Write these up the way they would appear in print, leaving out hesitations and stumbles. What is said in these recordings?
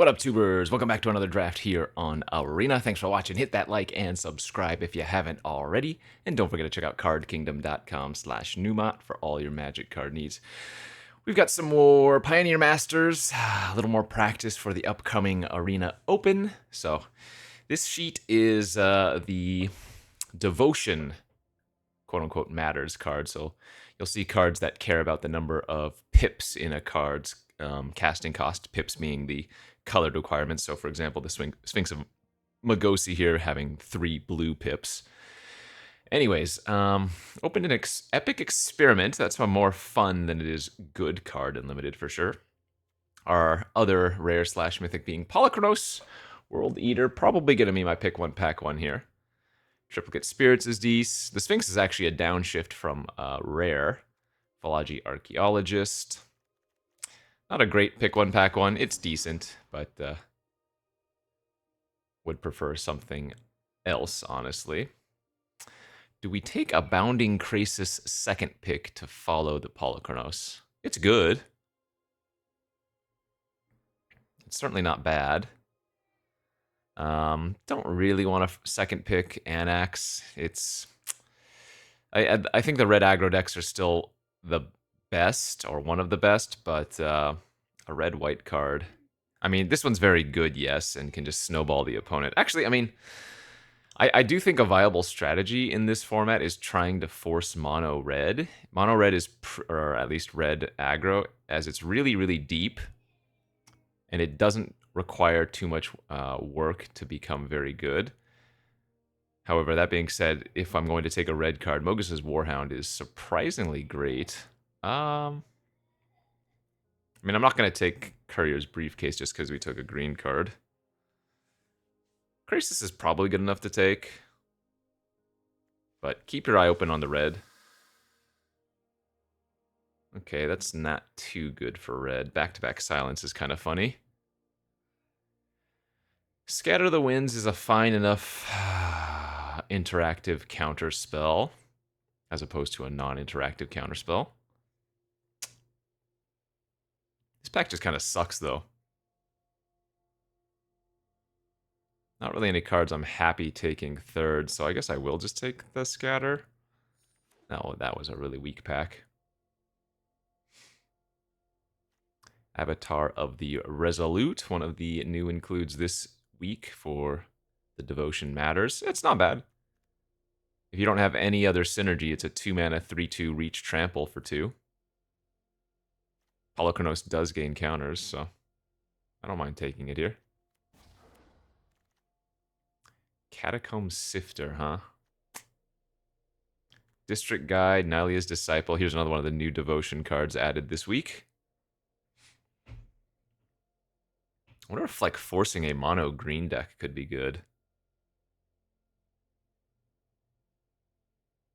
What up, tubers? Welcome back to another draft here on Arena. Thanks for watching. Hit that like and subscribe if you haven't already. And don't forget to check out cardkingdom.com/Numot for all your Magic card needs. We've got some more Pioneer Masters, a little more practice for the upcoming Arena Open. So this sheet is the Devotion, quote-unquote, matters card. So you'll see cards that care about the number of pips in a card's casting cost, pips being the colored requirements. So, for example, the Sphinx of Magosi here having 3 blue pips. Anyways, opened an epic experiment. That's a more fun than it is good card in limited for sure. Our other rare / mythic being Polychronos, World Eater, probably going to be my pick one, pack one here. Triplicate Spirits is decent. The Sphinx is actually a downshift from rare. Philology Archaeologist. Not a great pick one, pack one. It's decent, but would prefer something else, honestly. Do we take a Bounding Krasis second pick to follow the Polychronos? It's good. It's certainly not bad. Don't really want a second pick Anax. I think the red aggro decks are still the best, or one of the best, but a red-white card. I mean, this one's very good, yes, and can just snowball the opponent. Actually, I mean, I do think a viable strategy in this format is trying to force mono-red. Mono-red is, or at least red aggro, as it's really, really deep, and it doesn't require too much work to become very good. However, that being said, if I'm going to take a red card, Mogus's Warhound is surprisingly great. I mean, I'm not going to take Courier's Briefcase just because we took a green card. Krasis is probably good enough to take, but keep your eye open on the red. Okay, that's not too good for red. Back-to-back Silence is kind of funny. Scatter the Winds is a fine enough interactive counter spell, as opposed to a non-interactive counter spell. This pack just kind of sucks, though. Not really any cards I'm happy taking third, so I guess I will just take the Scatter. No, that was a really weak pack. Avatar of the Resolute, one of the new includes this week for the Devotion Matters. It's not bad. If you don't have any other synergy, it's a 2-mana 3/2 reach trample for 2. Polychronos does gain counters, so I don't mind taking it here. Catacomb Sifter, huh? District Guide, Nylia's Disciple. Here's another one of the new Devotion cards added this week. I wonder if, like, forcing a mono green deck could be good.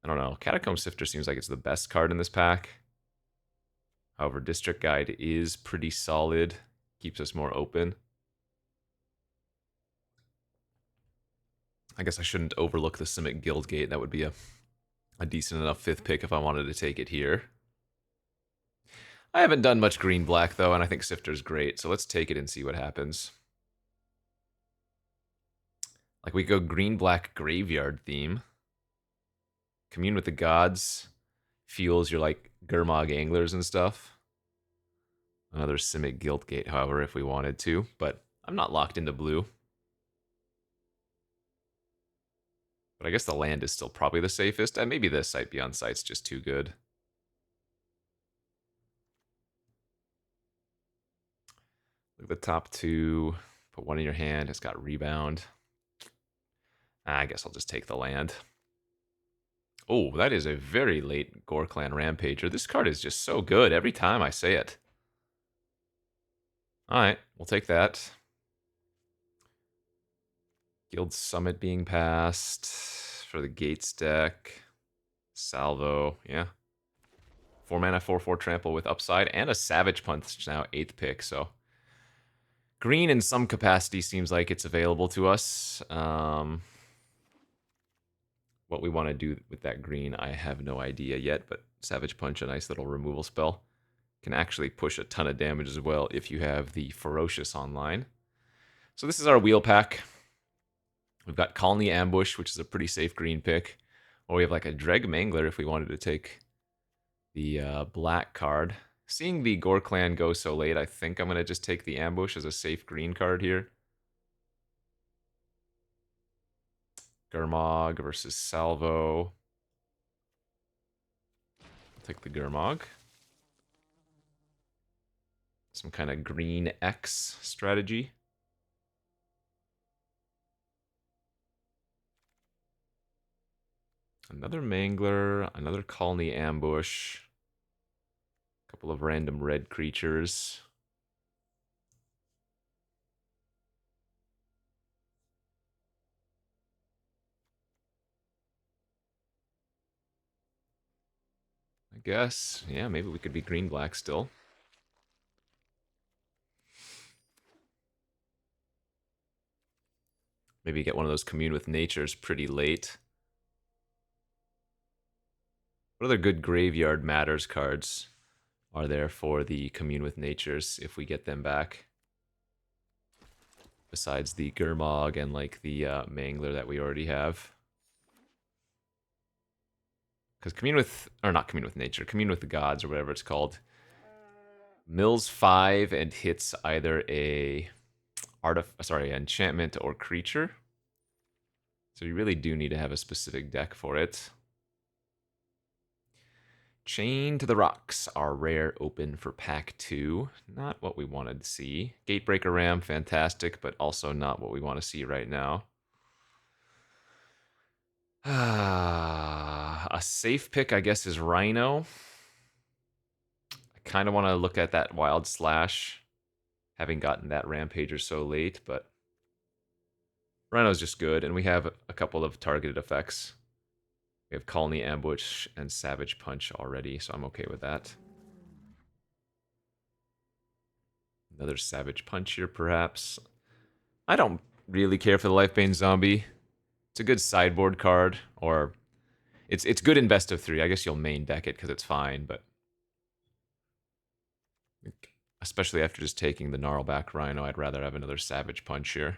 I don't know. Catacomb Sifter seems like it's the best card in this pack. However, District Guide is pretty solid. Keeps us more open. I guess I shouldn't overlook the Simic Guildgate. That would be a decent enough 5th pick if I wanted to take it here. I haven't done much green-black, though, and I think Sifter's great, so let's take it and see what happens. Like, we go green-black graveyard theme. Commune with the Gods feels you're like Gurmag Anglers and stuff. Another Simic Guildgate, however, if we wanted to, but I'm not locked into blue. But I guess the land is still probably the safest, and maybe this Sight Beyond Sight's just too good. Look at the top 2, put one in your hand, it's got Rebound. I guess I'll just take the land. Oh, that is a very late Gore-Clan Rampager. This card is just so good every time I say it. Alright, we'll take that. Guild Summit being passed for the Gates deck. Salvo, yeah. 4-mana, 4/4 trample with upside, and a Savage Punch now, 8th pick, so... Green in some capacity seems like it's available to us. What we want to do with that green, I have no idea yet, but Savage Punch, a nice little removal spell, can actually push a ton of damage as well if you have the Ferocious online. So this is our wheel pack. We've got Colony Ambush, which is a pretty safe green pick. Or we have like a Dreg Mangler if we wanted to take the black card. Seeing the Gore Clan go so late, I think I'm going to just take the Ambush as a safe green card here. Gurmag versus Salvo. I'll take the Gurmag. Some kind of green X strategy. Another Mangler, another Colony Ambush. A couple of random red creatures. I guess, yeah, maybe we could be green-black still. Maybe get one of those Commune with Natures pretty late. What other good Graveyard Matters cards are there for the Commune with Natures if we get them back? Besides the Gurmag and like the Mangler that we already have. Because Commune with, or not Commune with Nature, Commune with the Gods or whatever it's called, mills 5 and hits either a enchantment or creature. So you really do need to have a specific deck for it. Chain to the Rocks, our rare open for pack 2. Not what we wanted to see. Gatebreaker Ram, fantastic, but also not what we want to see right now. A safe pick, I guess, is Rhino. I kind of want to look at that Wild Slash, having gotten that Rampager so late, but Rhino's just good, and we have a couple of targeted effects. We have Colony Ambush and Savage Punch already, so I'm okay with that. Another Savage Punch here, perhaps. I don't really care for the Lifebane Zombie. It's a good sideboard card, or it's good in best of 3. I guess you'll main deck it because it's fine, but especially after just taking the Gnarlback Rhino, I'd rather have another Savage Punch here.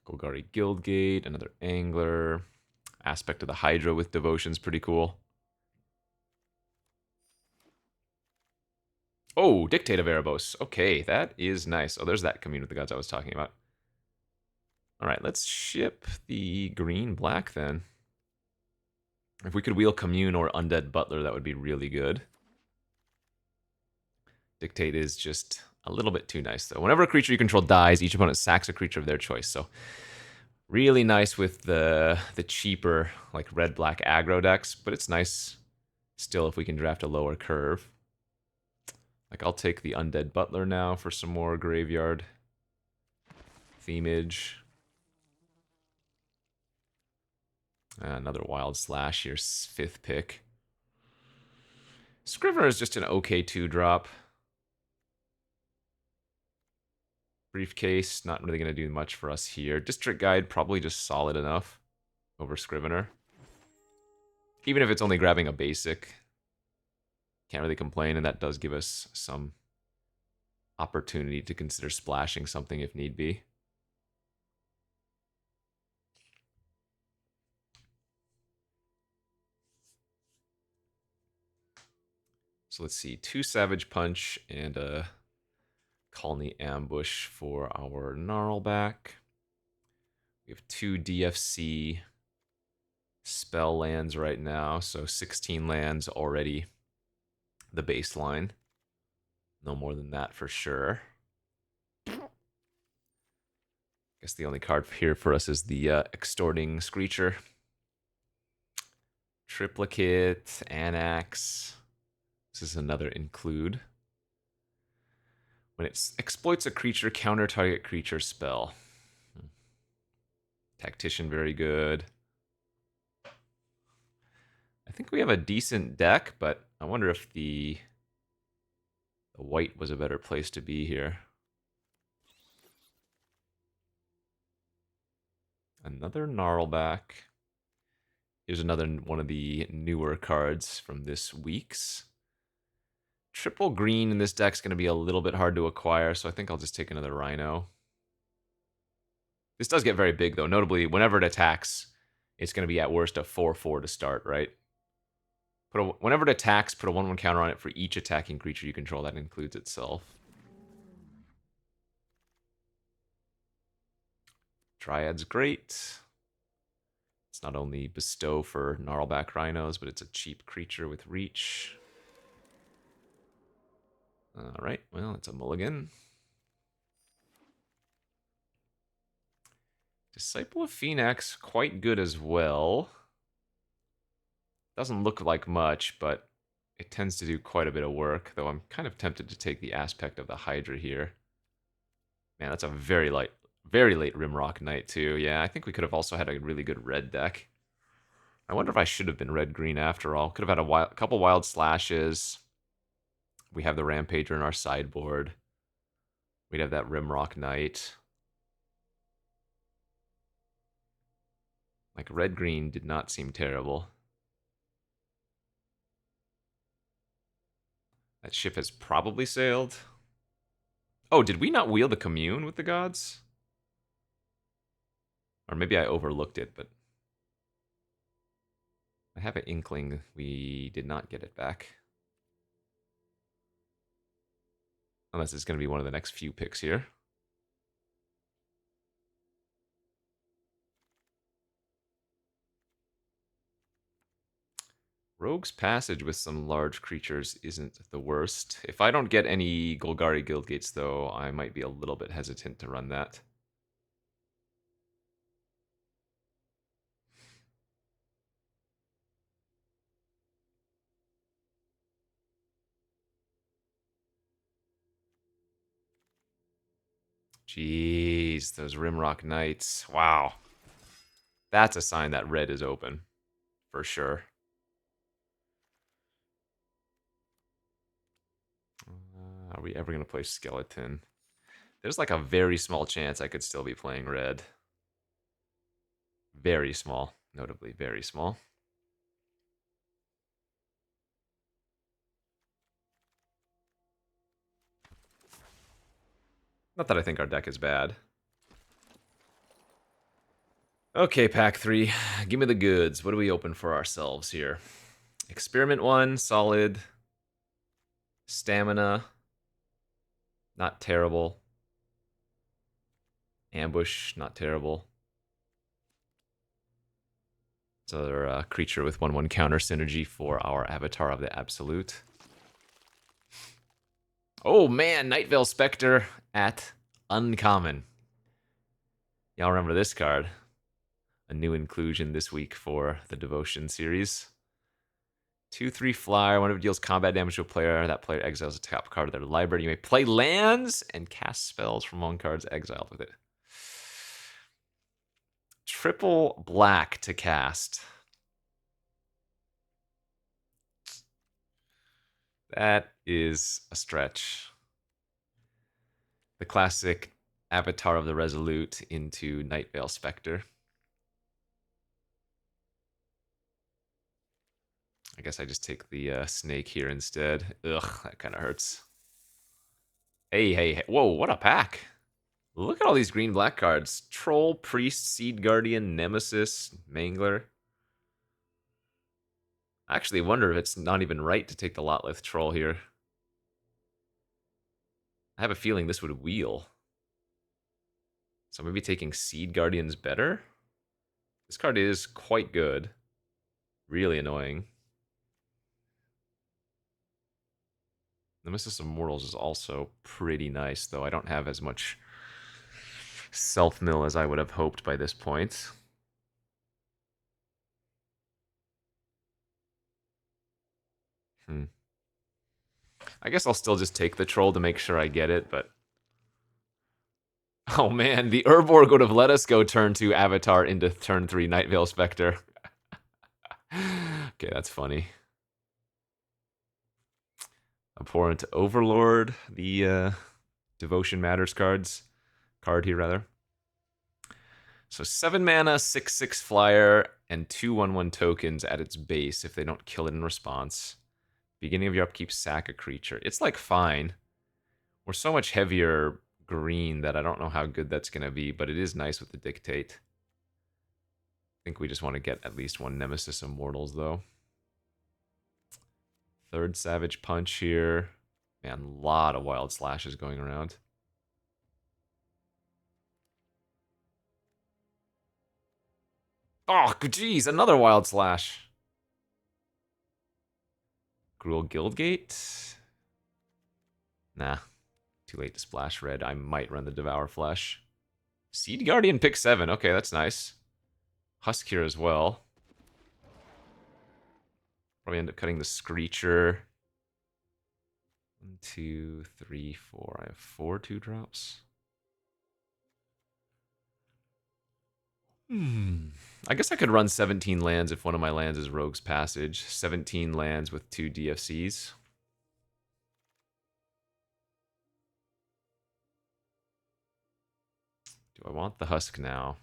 Golgari Guildgate, another Angler. Aspect of the Hydra with Devotion's pretty cool. Oh, Dictate of Erebos. Okay, that is nice. Oh, there's that Commune with the Gods I was talking about. All right, let's ship the green-black then. If we could wheel Commune or Undead Butler, that would be really good. Dictate is just a little bit too nice, though. Whenever a creature you control dies, each opponent sacks a creature of their choice. So really nice with the cheaper, like red-black aggro decks, but it's nice still if we can draft a lower curve. Like, I'll take the Undead Butler now for some more graveyard themage. Another Wild Slash here, 5th pick. Scrivener is just an okay 2-drop. Briefcase, not really going to do much for us here. District Guide, probably just solid enough over Scrivener. Even if it's only grabbing a basic. Can't really complain, and that does give us some opportunity to consider splashing something if need be. So let's see, 2 Savage Punch and a Colony Ambush for our Gnarlback. We have 2 DFC spell lands right now, so 16 lands already the baseline. No more than that for sure. Guess the only card here for us is the Extorting Screecher. Triplicate, Annex. This is another include. When it exploits a creature, counter target creature spell. Tactician, very good. I think we have a decent deck, but I wonder if the white was a better place to be here. Another Gnarlback. Here's another one of the newer cards from this week's. Triple green in this deck's going to be a little bit hard to acquire, so I think I'll just take another Rhino. This does get very big, though. Notably, whenever it attacks, it's going to be at worst a 4/4 to start, right? Whenever it attacks, put a 1/1 counter on it for each attacking creature you control. That includes itself. Dryad's great. It's not only bestow for Gnarlback Rhinos, but it's a cheap creature with reach. Alright, well, it's a mulligan. Disciple of Phoenix, quite good as well. Doesn't look like much, but it tends to do quite a bit of work, though I'm kind of tempted to take the aspect of the Hydra here. Man, that's a very late Rimrock Knight, too. Yeah, I think we could have also had a really good red deck. I wonder if I should have been red-green after all. Could have had a couple wild slashes. We have the Rampager in our sideboard. We'd have that Rimrock Knight. Like, red-green did not seem terrible. That ship has probably sailed. Oh, did we not wheel the commune with the gods? Or maybe I overlooked it, but I have an inkling we did not get it back. Unless it's going to be one of the next few picks here. Rogue's Passage with some large creatures isn't the worst. If I don't get any Golgari Guildgates, though, I might be a little bit hesitant to run that. Jeez, those Rimrock Knights. Wow. That's a sign that red is open. For sure. Are we ever going to play Skeleton? There's like a very small chance I could still be playing red. Very small. Notably very small. Not that I think our deck is bad. Okay, pack 3. Give me the goods. What do we open for ourselves here? Experiment 1, solid. Stamina, not terrible. Ambush, not terrible. It's another creature with 1/1 counter synergy for our Avatar of the Absolute. Oh man, Nightvale Spectre at uncommon. Y'all remember this card? A new inclusion this week for the Devotion series. 2/3 flyer. Whenever it deals combat damage to a player, that player exiles a top card of their library. You may play lands and cast spells from one card's exiled with it. Triple black to cast. That is a stretch. The classic Avatar of the Resolute into Nightvale Spectre. I guess I just take the snake here instead. Ugh, that kind of hurts. Hey. Whoa, what a pack. Look at all these green-black cards. Troll, Priest, Seed Guardian, Nemesis, Mangler. I actually wonder if it's not even right to take the Lotlith Troll here. I have a feeling this would wheel. So maybe taking Seed Guardian's better? This card is quite good. Really annoying. Nemesis of Mortals is also pretty nice, though I don't have as much self-mill as I would have hoped by this point. I guess I'll still just take the troll to make sure I get it, but... Oh man, the Urborg would have let us go turn 2 Avatar into turn 3 Nightvale Spectre. Okay, that's funny. Abhorrent Overlord, the Devotion Matters card here, rather. So 7 mana, 6/6 flyer, and 2/1/1 tokens at its base if they don't kill it in response. Beginning of your upkeep, sack a creature. It's like fine. We're so much heavier green that I don't know how good that's going to be, but it is nice with the dictate. I think we just want to get at least one Nemesis Immortals, though. Third Savage Punch here. Man, a lot of Wild Slashes going around. Oh, geez, another Wild Slash. Gruul Guildgate? Nah, too late to splash red. I might run the Devour Flesh. Seed Guardian pick 7. Okay, that's nice. Husk here as well. Probably end up cutting the Screecher. 1, 2, 3, 4. I have 4 2-drops. I guess I could run 17 lands if one of my lands is Rogue's Passage. 17 lands with 2 DFCs. Do I want the Husk now?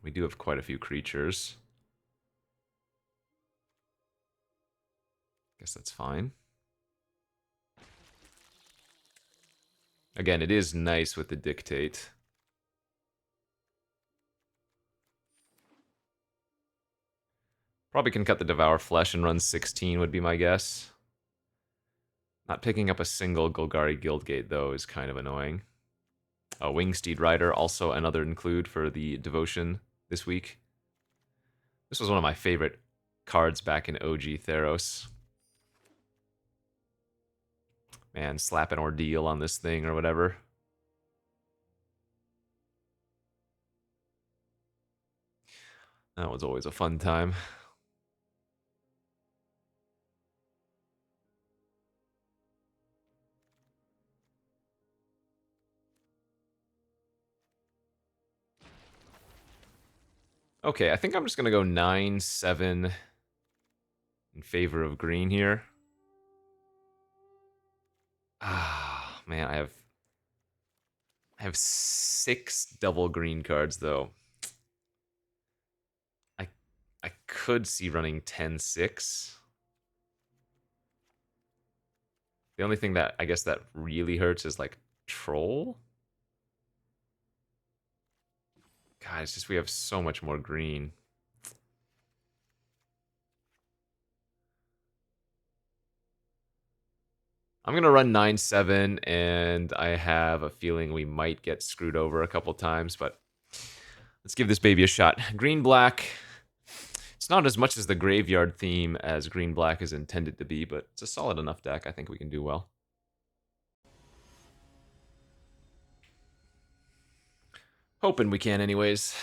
We do have quite a few creatures. Guess that's fine. Again, it is nice with the Dictate. Probably can cut the Devour Flesh and run 16 would be my guess. Not picking up a single Golgari Guildgate, though, is kind of annoying. Wingsteed Rider, also another include for the Devotion this week. This was one of my favorite cards back in OG Theros. Man, slap an Ordeal on this thing or whatever. That was always a fun time. Okay, I think I'm just going to go 9-7 in favor of green here. Ah, man, I have 6 double green cards, though. I could see running 10-6. The only thing that I guess that really hurts is like Troll. God, it's just we have so much more green. I'm going to run 9-7, and I have a feeling we might get screwed over a couple times, but let's give this baby a shot. Green-black. It's not as much as the graveyard theme as green-black is intended to be, but it's a solid enough deck. I think we can do well. Hoping we can anyways.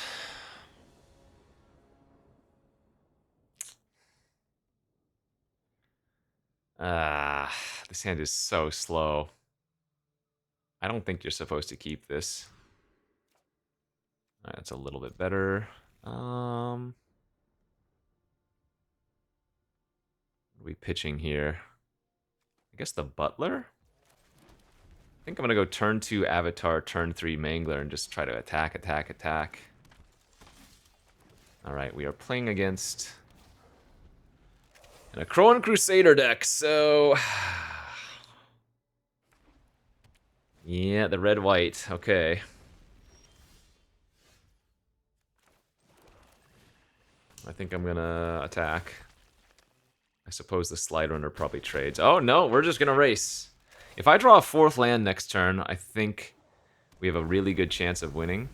This hand is so slow. I don't think you're supposed to keep this. Alright, that's a little bit better. What are we pitching here? I guess the Butler? I think I'm gonna go turn 2 Avatar, turn 3 Mangler, and just try to attack, attack, attack. Alright, we are playing against a Crowan Crusader deck, so... yeah, the red-white, okay. I think I'm gonna attack. I suppose the Slide Runner probably trades. Oh, no, we're just gonna race. If I draw a 4th land next turn, I think we have a really good chance of winning.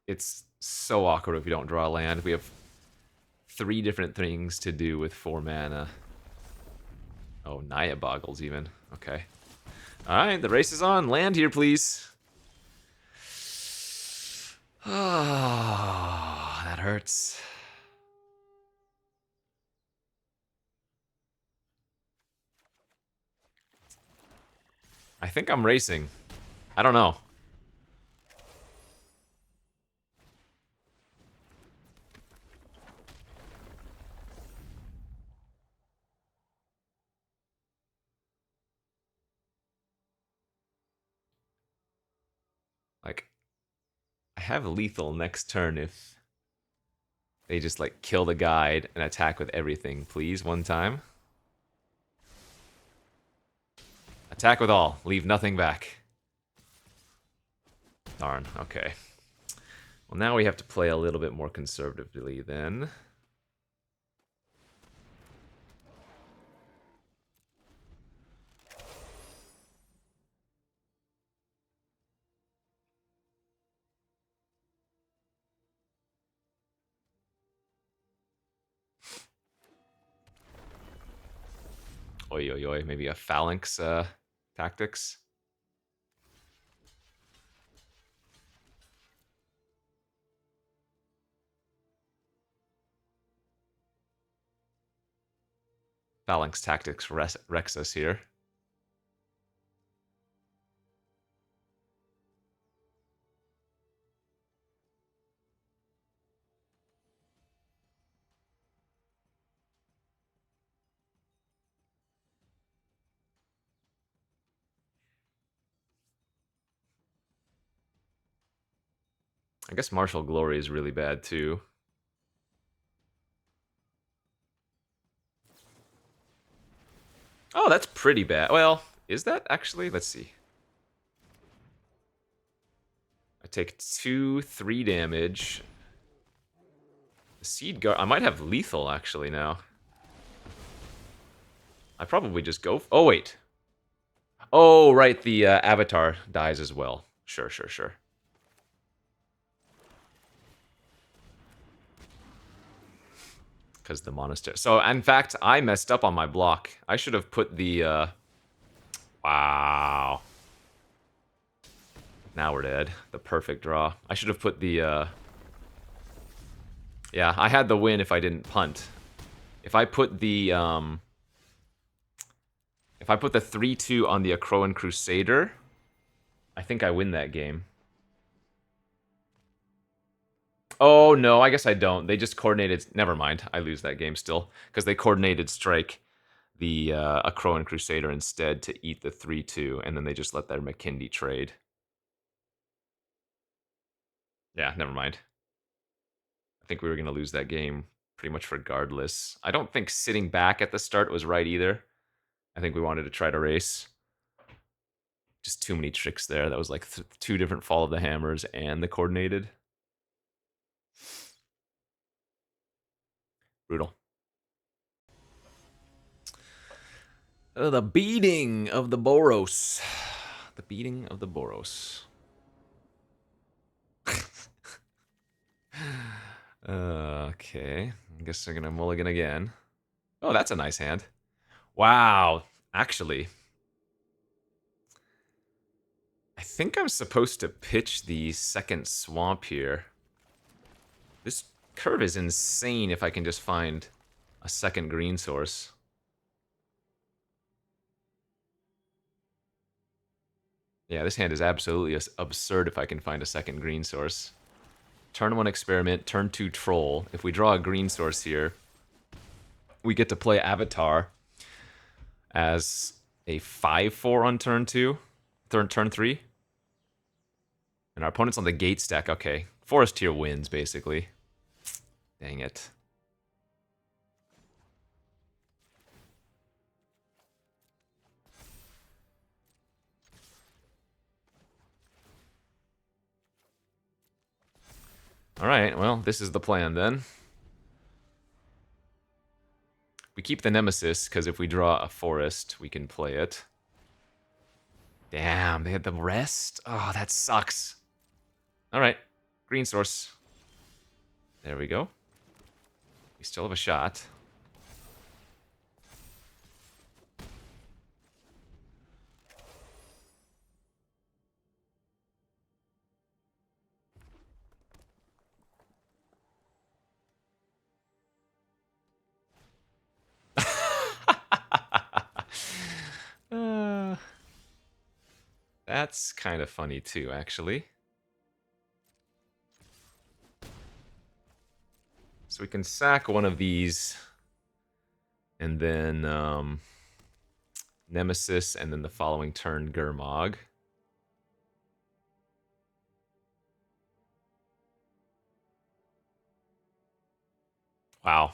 It's so awkward if you don't draw a land. We have 3 different things to do with 4 mana. Oh, Naya Boggles even. Okay. Alright, the race is on. Land here, please. Oh, that hurts. I think I'm racing. I don't know. have lethal next turn if they just like kill the guide and attack with everything. Please, one time. Attack with all. Leave nothing back. Darn, okay. Well, now we have to play a little bit more conservatively then. Oi, oi, oi. Maybe a phalanx tactics. Phalanx tactics wrecks us here. I guess Martial Glory is really bad too. Oh, that's pretty bad. Well, is that actually? Let's see. I take 2, 3 damage. The Seed Guard. I might have lethal actually now. I probably just go. Oh, wait. Oh, right. The Avatar dies as well. Sure, sure, sure. Because the monastery. So, in fact, I messed up on my block. I should have put the. Wow. Now we're dead. The perfect draw. I should have put the. Yeah, I had the win if I didn't punt. If I put the. If I put the 3-2 on the Akroan Crusader, I think I win that game. Oh, no, I guess I don't. They just coordinated... Never mind, I lose that game still. Because they coordinated strike the Akroan Crusader instead to eat the 3-2, and then they just let their McKindy trade. Yeah, never mind. I think we were going to lose that game pretty much regardless. I don't think sitting back at the start was right either. I think we wanted to try to race. Just too many tricks there. That was like 2 different Fall of the Hammers and the coordinated. Brutal. The beating of the Boros. The beating of the Boros. Okay. I guess they're gonna mulligan again. Oh, that's a nice hand. Wow. Actually, I think I'm supposed to pitch the second swamp here. This curve is insane if I can just find a second green source. Yeah, this hand is absolutely absurd if I can find a second green source. Turn 1 experiment, turn 2 troll. If we draw a green source here, we get to play Avatar as a 5-4 on turn 2, turn 3. And our opponent's on the gate stack. Okay, Forest Tier wins, basically. Dang it. Alright, well, this is the plan then. We keep the Nemesis, because if we draw a forest, we can play it. Damn, they had the rest? Oh, that sucks. Alright, green source. There we go. We still have a shot. That's kind of funny too, actually. So we can sack one of these, and then Nemesis, and then the following turn Gurmag. Wow.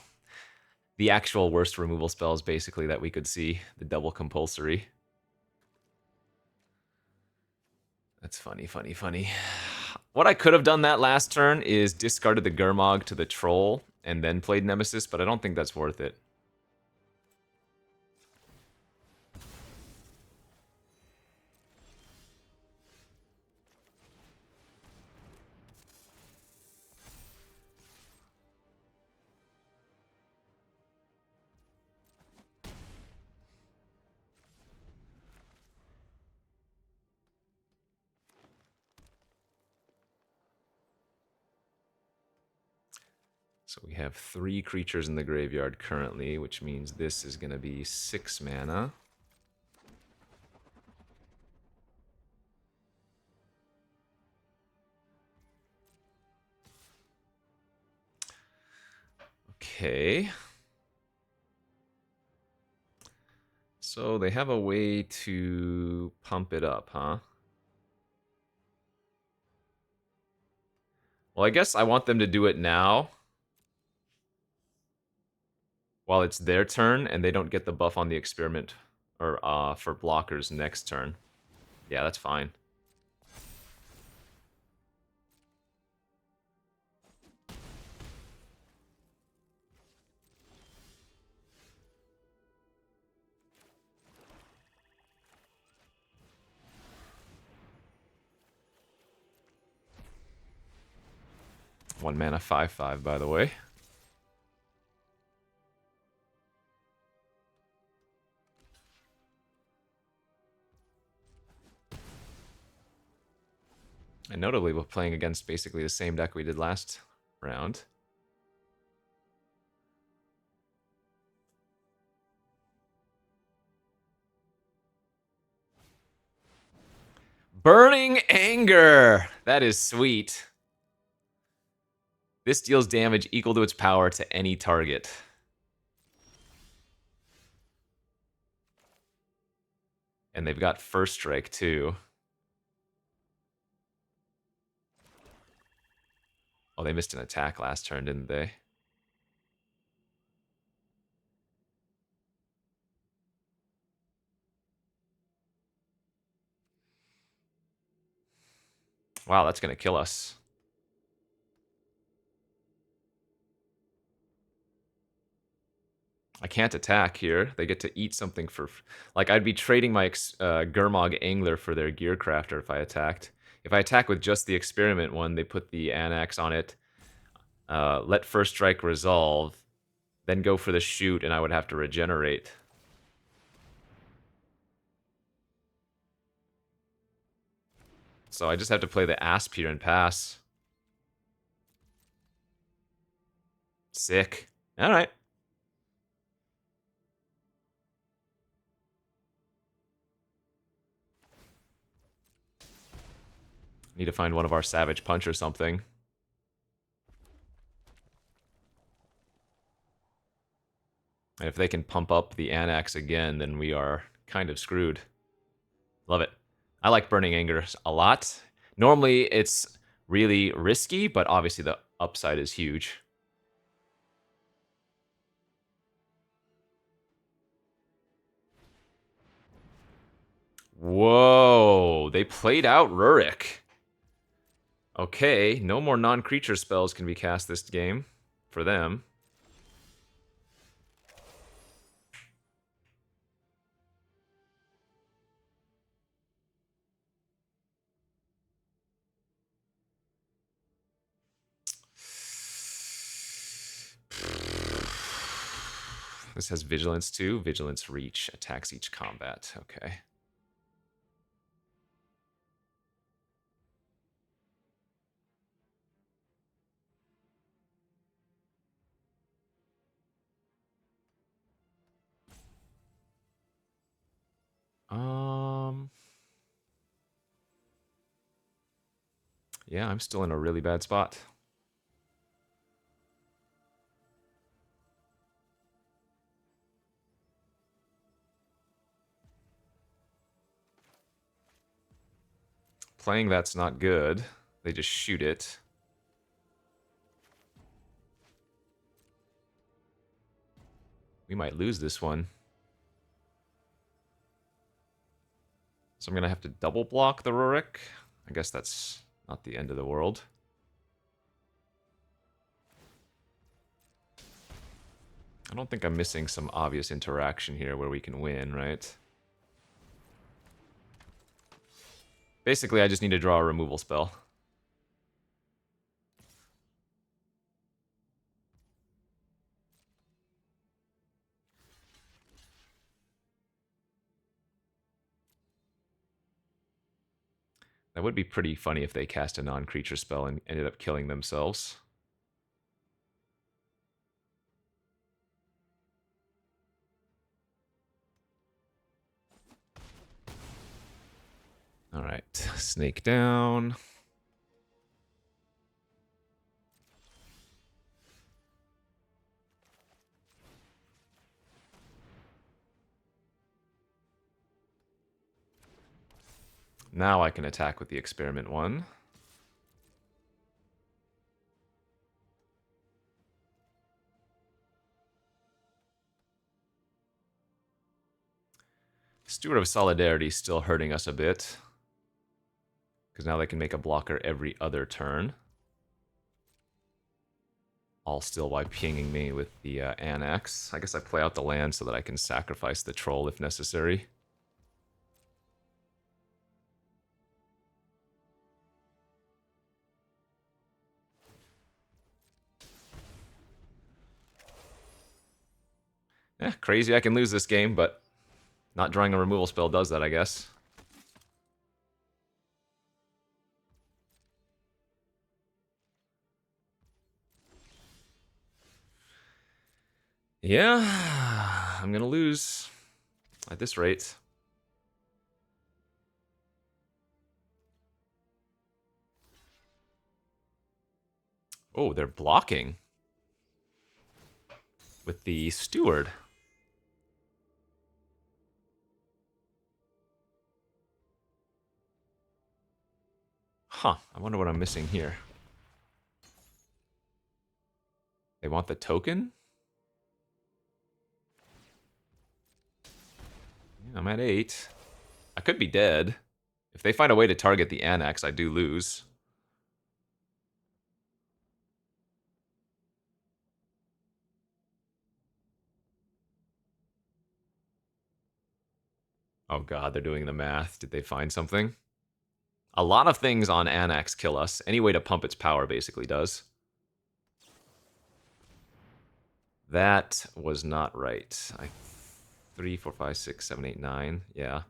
The actual worst removal spells, basically, that we could see. The double compulsory. That's funny, funny, funny. What I could have done that last turn is discarded the Gurmag to the Troll and then played Nemesis, but I don't think that's worth it. So we have 3 creatures in the graveyard currently, which means this is going to be 6 mana. Okay. So they have a way to pump it up, huh? Well, I guess I want them to do it now, while it's their turn, and they don't get the buff on the experiment or for blockers next turn. Yeah, that's fine. One mana 5/5, by the way. And notably, we're playing against basically the same deck we did last round. Burning Anger! That is sweet. This deals damage equal to its power to any target. And they've got First Strike, too. Oh, they missed an attack last turn, didn't they? Wow, that's going to kill us. I can't attack here. They get to eat something for... Like, I'd be trading my Gurmag Angler for their Gearcrafter if I attacked. If I attack with just the Experiment one, they put the Annex on it, let First Strike resolve, then go for the shoot, and I would have to regenerate. So I just have to play the Asp here and pass. Sick. Alright. Need to find one of our Savage Punch or something. And if they can pump up the Annex again, then we are kind of screwed. Love it. I like Burning Anger a lot. Normally, it's really risky, but obviously the upside is huge. Whoa, they played out Rurik. Okay, no more non-creature spells can be cast this game for them. This has Vigilance too. Vigilance Reach. Attacks each combat. Okay. Yeah, I'm still in a really bad spot. Playing that's not good. They just shoot it. We might lose this one. So I'm going to have to double block the Rurik. I guess that's not the end of the world. I don't think I'm missing some obvious interaction here where we can win, right? Basically, I just need to draw a removal spell. That would be pretty funny if they cast a non-creature spell and ended up killing themselves. Alright, snake down. Now I can attack with the experiment one. Steward of Solidarity is still hurting us a bit. Because now they can make a blocker every other turn. All still while pinging me with the Annex. I guess I play out the land so that I can sacrifice the troll if necessary. Yeah, crazy I can lose this game, but not drawing a removal spell does that, I guess. Yeah, I'm gonna lose at this rate. Oh, they're blocking with the Steward. Huh, I wonder what I'm missing here. They want the token? Yeah, I'm at 8. I could be dead. If they find a way to target the Annex, I do lose. Oh god, they're doing the math. Did they find something? A lot of things on Annex kill us. Any way to pump its power basically does. That was not right. 3, 4, 5, 6, 7, 8, 9. Yeah.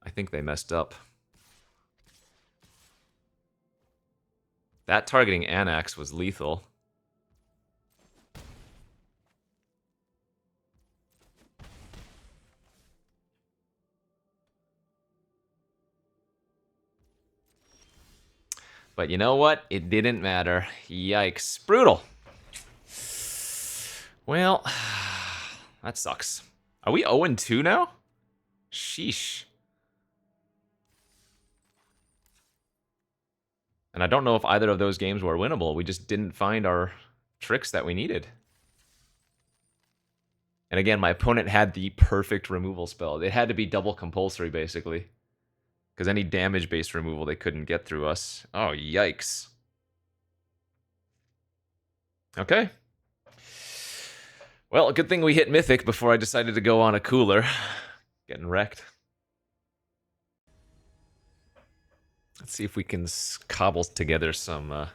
I think they messed up. That targeting Annex was lethal. But you know what? It didn't matter. Yikes. Brutal. Well, that sucks. Are we 0-2 now? Sheesh. And I don't know if either of those games were winnable. We just didn't find our tricks that we needed. And again, my opponent had the perfect removal spell. It had to be double compulsory, basically. Because any damage-based removal they couldn't get through us. Oh, yikes. Okay. Well, good thing we hit Mythic before I decided to go on a cooler. Getting wrecked. Let's see if we can cobble together some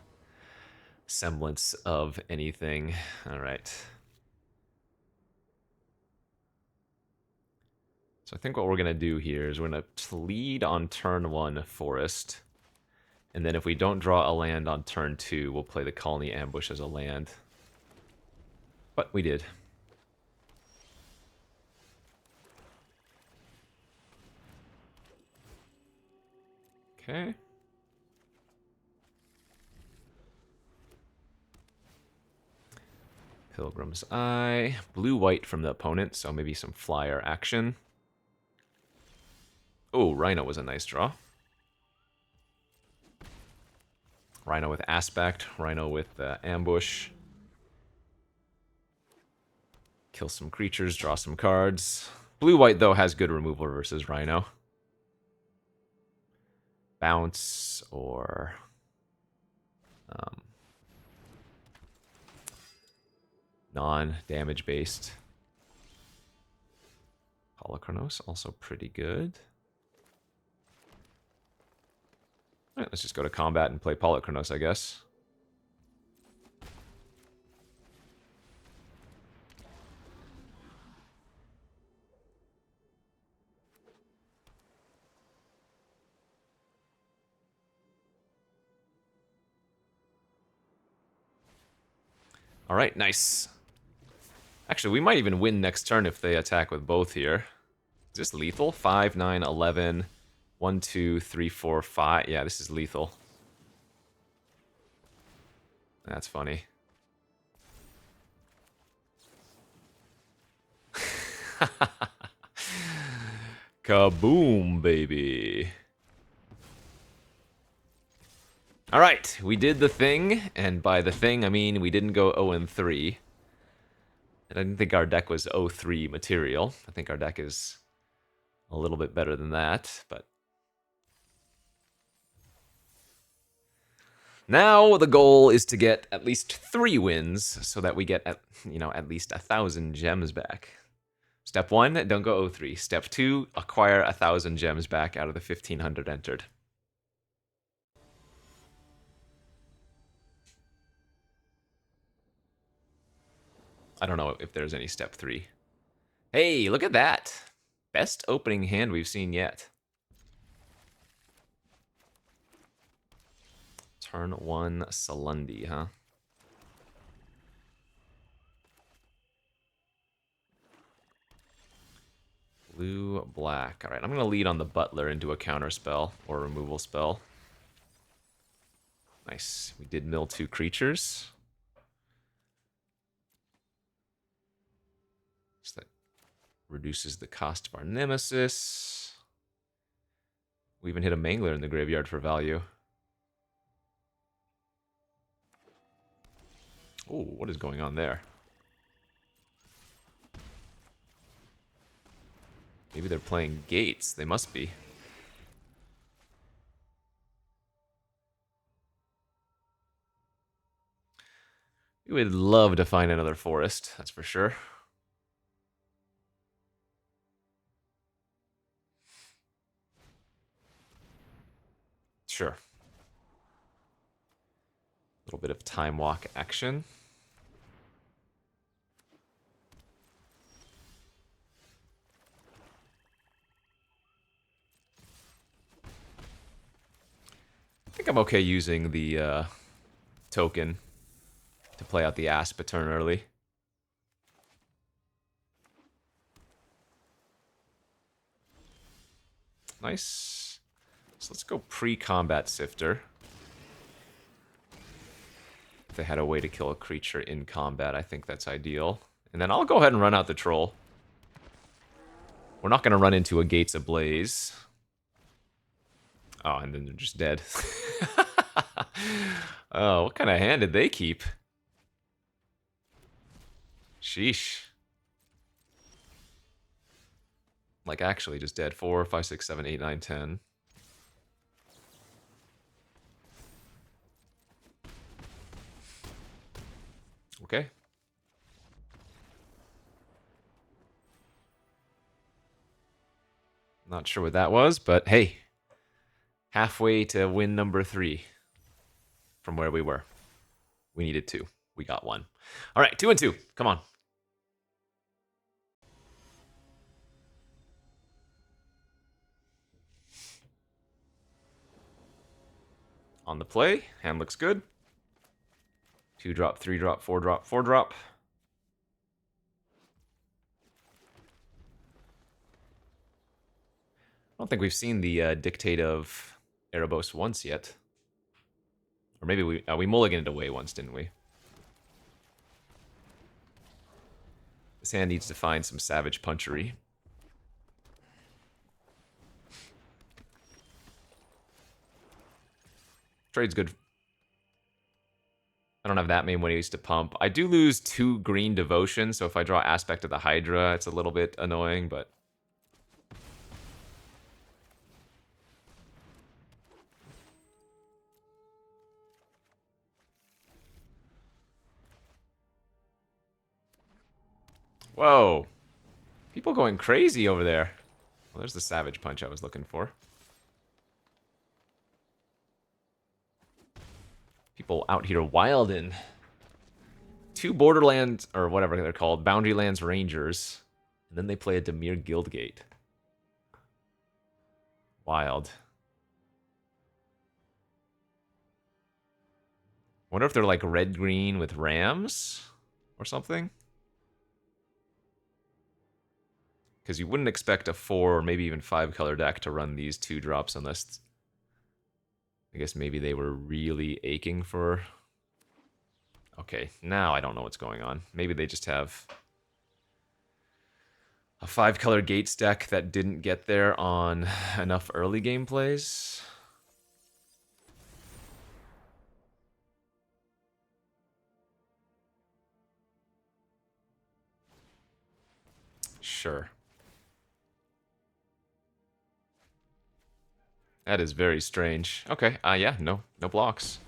semblance of anything. All right. So I think what we're going to do here is we're going to lead on turn 1 Forest. And then if we don't draw a land on turn 2, we'll play the Colony Ambush as a land. But we did. Okay. Pilgrim's Eye. Blue-white from the opponent, so maybe some flyer action. Oh, Rhino was a nice draw. Rhino with Aspect. Rhino with Ambush. Kill some creatures, draw some cards. Blue-white, though, has good removal versus Rhino. Bounce or... non-damage based. Holocronos, also pretty good. Alright, let's just go to combat and play Polychronos, I guess. Alright, nice. Actually, we might even win next turn if they attack with both here. Is this lethal? 5, 9, 11. 1, 2, 3, 4, 5. Yeah, this is lethal. That's funny. Kaboom, baby. Alright, we did the thing, and by the thing, I mean we didn't go 0-3. And I didn't think our deck was 0-3 material. I think our deck is a little bit better than that, but... Now the goal is to get at least 3 wins, so that we get, at least 1,000 gems back. Step 1, don't go 0-3. Step 2, acquire 1,000 gems back out of the 1,500 entered. I don't know if there's any step 3. Hey, look at that! Best opening hand we've seen yet. Turn 1 Salundi, huh? Blue, black. Alright, I'm going to lead on the Butler into a counter spell or removal spell. Nice. We did mill 2 creatures. So that reduces the cost of our Nemesis. We even hit a Mangler in the graveyard for value. Oh, what is going on there? Maybe they're playing Gates. They must be. We would love to find another forest, that's for sure. Sure. A little bit of time walk action. I think I'm okay using the token to play out the Asp a turn early. Nice. So let's go pre-combat Sifter. If they had a way to kill a creature in combat, I think that's ideal. And then I'll go ahead and run out the Troll. We're not going to run into a Gates Ablaze. Oh, and then they're just dead. Oh, what kind of hand did they keep? Sheesh. Like, actually just dead. 4, 5, 6, 7, 8, 9, 10. Okay. Not sure what that was, but hey. Halfway to win number 3 from where we were. We needed 2. We got 1. All right, 2 and 2. Come on. On the play, hand looks good. 2 drop, 3 drop, 4 drop, 4 drop. I don't think we've seen the Dictate of Erebos once yet. Or maybe we mulliganed away once, didn't we? This hand needs to find some savage punchery. Trade's good. I don't have that many ways to pump. I do lose 2 green devotion, so if I draw Aspect of the Hydra, it's a little bit annoying, but... Whoa. People going crazy over there. Well, there's the Savage Punch I was looking for. People out here wildin'. 2 Borderlands, or whatever they're called, Boundarylands Rangers. And then they play a Dimir Guildgate. Wild. Wonder if they're like red-green with Rams or something? Because you wouldn't expect a 4 or maybe even 5 color deck to run these 2 drops unless... I guess maybe they were really aching for... Okay, now I don't know what's going on. Maybe they just have a 5 color Gates deck that didn't get there on enough early game plays. Sure. That is very strange. Okay, yeah, no blocks.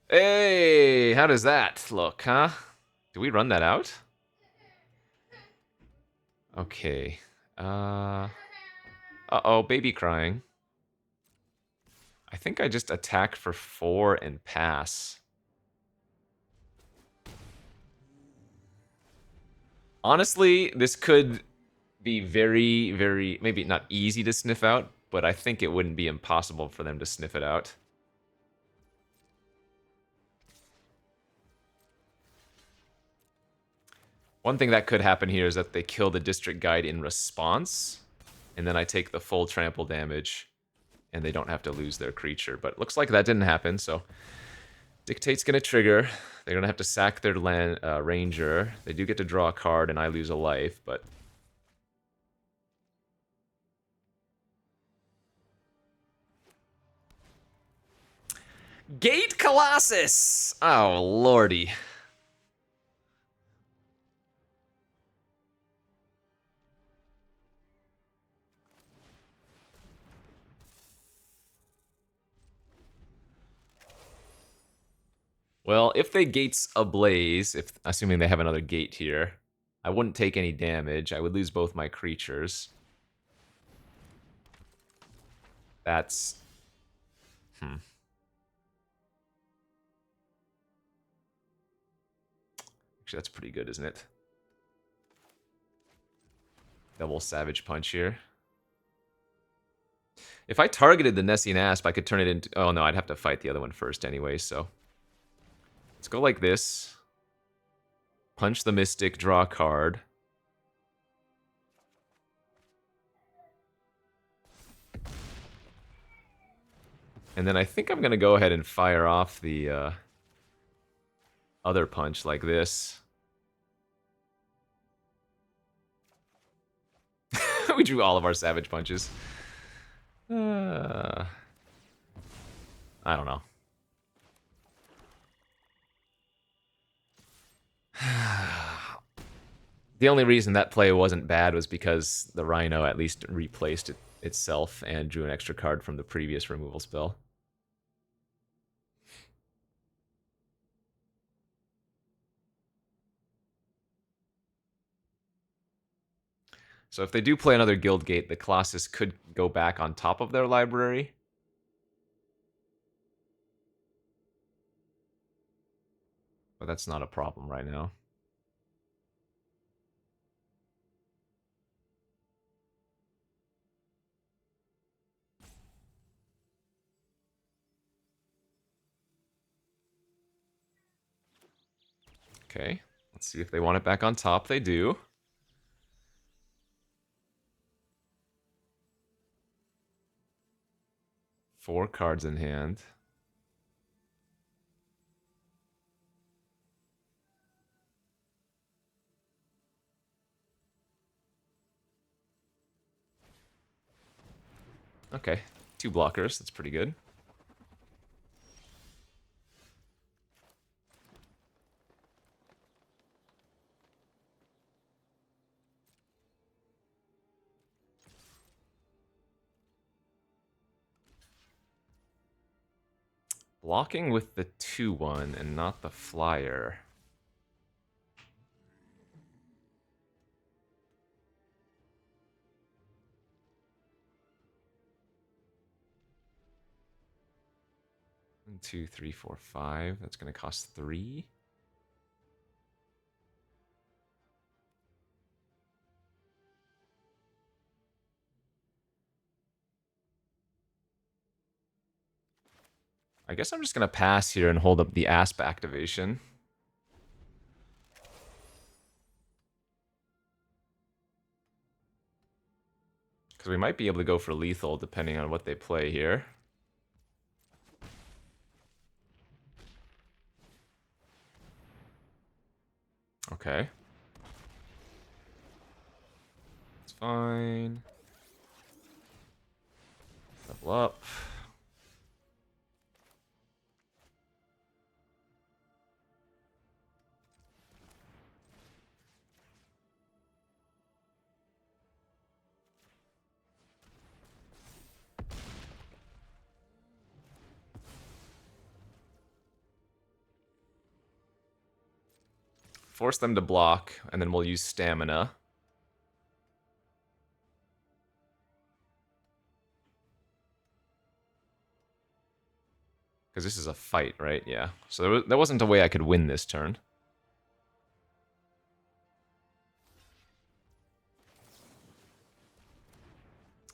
Hey, how does that look, huh? Do we run that out? Okay. Uh-oh, baby crying. I think I just attack for 4 and pass. Honestly, this could be very, very, maybe not easy to sniff out, but I think it wouldn't be impossible for them to sniff it out. One thing that could happen here is that they kill the district guide in response, and then I take the full trample damage, and they don't have to lose their creature. But it looks like that didn't happen, so Dictate's going to trigger. They're going to have to sack their land, ranger. They do get to draw a card, and I lose a life, but... Gate Colossus! Oh, lordy. Well, if they Gates Ablaze, if assuming they have another gate here, I wouldn't take any damage. I would lose both my creatures. That's... Actually, that's pretty good, isn't it? Double Savage Punch here. If I targeted the Nessian Asp, I could turn it into... Oh, no, I'd have to fight the other one first anyway, so... Let's go like this. Punch the Mystic, draw a card. And then I think I'm going to go ahead and fire off the other punch like this. We drew all of our Savage Punches. I don't know. The only reason that play wasn't bad was because the Rhino at least replaced itself and drew an extra card from the previous removal spell. So if they do play another Guildgate, the Colossus could go back on top of their library. But that's not a problem right now. Okay, let's see if they want it back on top. They do. Four cards in hand. Okay, 2 blockers. That's pretty good. Blocking with the 2/1 and not the flyer. One, 2, 3, 4, 5. That's going to cost 3. I guess I'm just going to pass here and hold up the Asp activation. Because we might be able to go for lethal depending on what they play here. Okay. It's fine. Level up. Force them to block, and then we'll use stamina. Because this is a fight, right? Yeah. So there wasn't a way I could win this turn.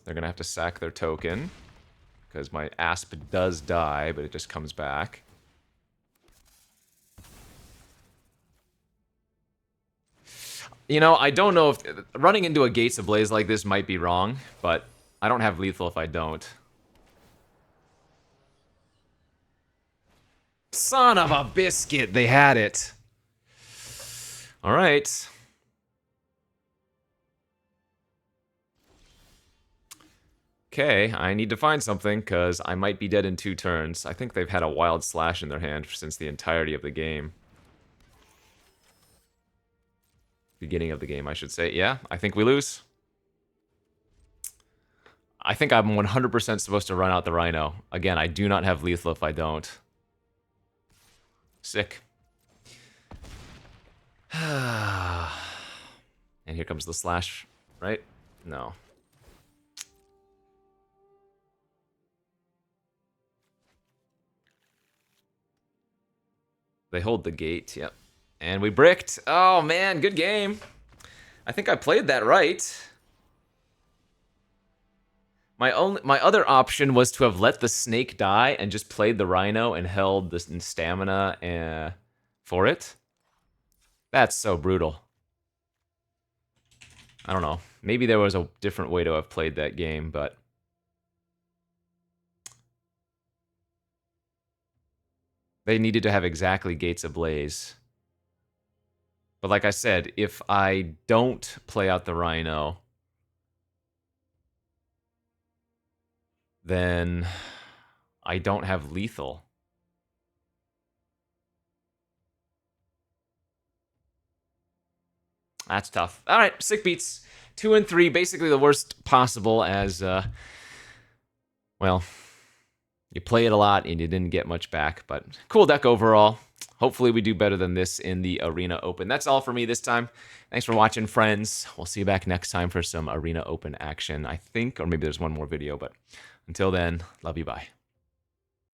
They're going to have to sack their token. Because my Asp does die, but it just comes back. You know, I don't know if... Running into a Gates Ablaze like this might be wrong, but I don't have lethal if I don't. Son of a biscuit, they had it. Alright. Okay, I need to find something, because I might be dead in 2 turns. I think they've had a Wild Slash in their hand since the entirety of the game. Beginning of the game, I should say. Yeah, I think we lose. I think I'm 100% supposed to run out the Rhino. Again, I do not have lethal if I don't. Sick. And here comes the slash, right? No. They hold the gate, yep. And we bricked. Oh man, good game. I think I played that right. My other option was to have let the snake die and just played the Rhino and held the stamina for it. That's so brutal. I don't know. Maybe there was a different way to have played that game, but... They needed to have exactly Gates Ablaze. But like I said, if I don't play out the Rhino, then I don't have lethal. That's tough. All right, sick beats. 2 and 3, basically the worst possible as, well, you play it a lot and you didn't get much back, but cool deck overall. Hopefully we do better than this in the Arena Open. That's all for me this time. Thanks for watching, friends. We'll see you back next time for some Arena Open action, I think, or maybe there's one more video, but until then, love you, bye.